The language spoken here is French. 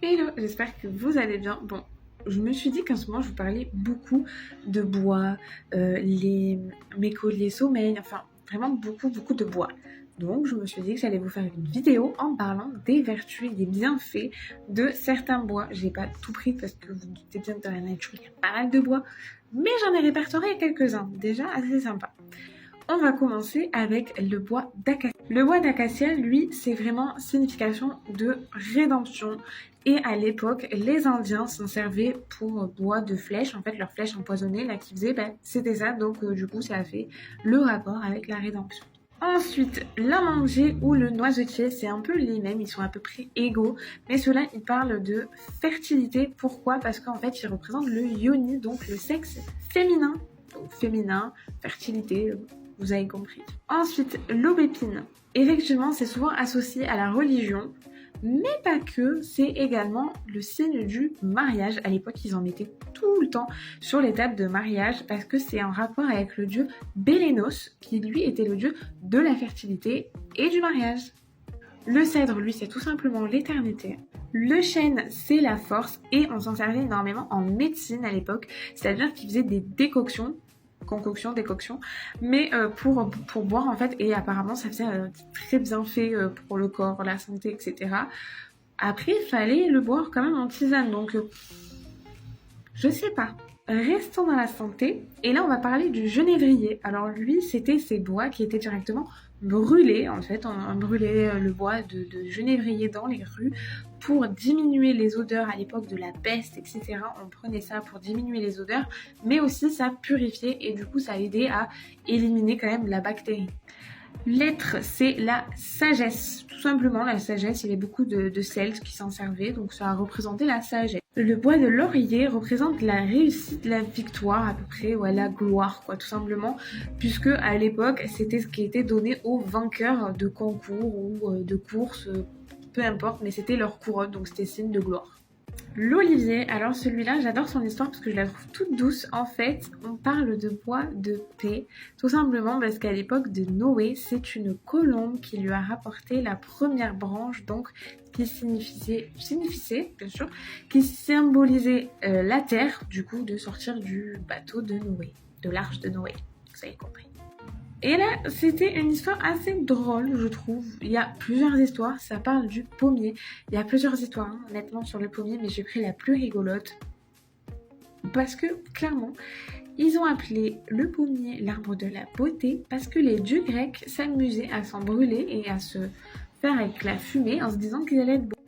Hello, j'espère que vous allez bien. Bon, je me suis dit qu'en ce moment, je vous parlais beaucoup de bois, mes colliers sommeil, enfin, vraiment beaucoup de bois. Donc, je me suis dit que j'allais vous faire une vidéo en parlant des vertus et des bienfaits de certains bois. J'ai pas tout pris parce que vous doutez bien que dans la nature, il y a pas mal de bois, mais j'en ai répertorié quelques-uns, déjà assez sympas. On va commencer avec le bois d'acacia. Le bois d'acacia, lui, c'est vraiment signification de rédemption. Et à l'époque, les Indiens s'en servaient pour bois de flèche. En fait, leur flèche empoisonnée, là, qu'ils faisaient, c'était ça. Donc, du coup, ça a fait le rapport avec la rédemption. Ensuite, l'amandier ou le noisetier, c'est un peu les mêmes, ils sont à peu près égaux, mais ceux-là, ils parlent de fertilité. Pourquoi? Parce qu'en fait, ils représentent le yoni, donc le sexe féminin. Donc féminin, fertilité, vous avez compris. Ensuite, l'aubépine. Effectivement, c'est souvent associé à la religion, mais pas que, c'est également le signe du mariage. À l'époque, ils en mettaient tout le temps sur les tables de mariage parce que c'est en rapport avec le dieu Bélénos, qui lui était le dieu de la fertilité et du mariage. Le cèdre, lui, c'est tout simplement l'éternité. Le chêne, c'est la force et on s'en servait énormément en médecine à l'époque, c'est-à-dire qu'ils faisaient des décoctions, mais pour boire en fait, et apparemment ça faisait très bien fait pour le corps, la santé, etc. Après, il fallait le boire quand même en tisane, donc je sais pas. Restons dans la santé, et là on va parler du genévrier. Alors lui, c'était ces bois qui étaient directement brûlés, en fait, on brûlait le bois de genévrier dans les rues pour diminuer les odeurs à l'époque de la peste, etc. On prenait ça pour diminuer les odeurs, mais aussi ça purifiait et du coup ça aidait à éliminer quand même la bactérie. L'être, c'est la sagesse. Tout simplement, la sagesse, il y avait beaucoup de Celtes qui s'en servaient, donc ça a représenté la sagesse. Le bois de laurier représente la réussite, la victoire à peu près, ou la gloire, quoi, tout simplement, puisque à l'époque, c'était ce qui était donné aux vainqueurs de concours ou de courses, peu importe, mais c'était leur couronne, donc c'était signe de gloire. L'olivier, alors celui-là, j'adore son histoire parce que je la trouve toute douce. En fait, on parle de bois de paix, tout simplement parce qu'à l'époque de Noé, c'est une colombe qui lui a rapporté la première branche, donc qui signifiait bien sûr, qui symbolisait la terre, du coup, de sortir du bateau de Noé, de l'arche de Noé, vous avez compris. Et là, c'était une histoire assez drôle, je trouve. Il y a plusieurs histoires, ça parle du pommier. Il y a plusieurs histoires, hein, honnêtement, sur le pommier, mais j'ai pris la plus rigolote. Parce que, clairement, ils ont appelé le pommier l'arbre de la beauté parce que les dieux grecs s'amusaient à s'en brûler et à se faire avec la fumée en se disant qu'ils allaient être beaux.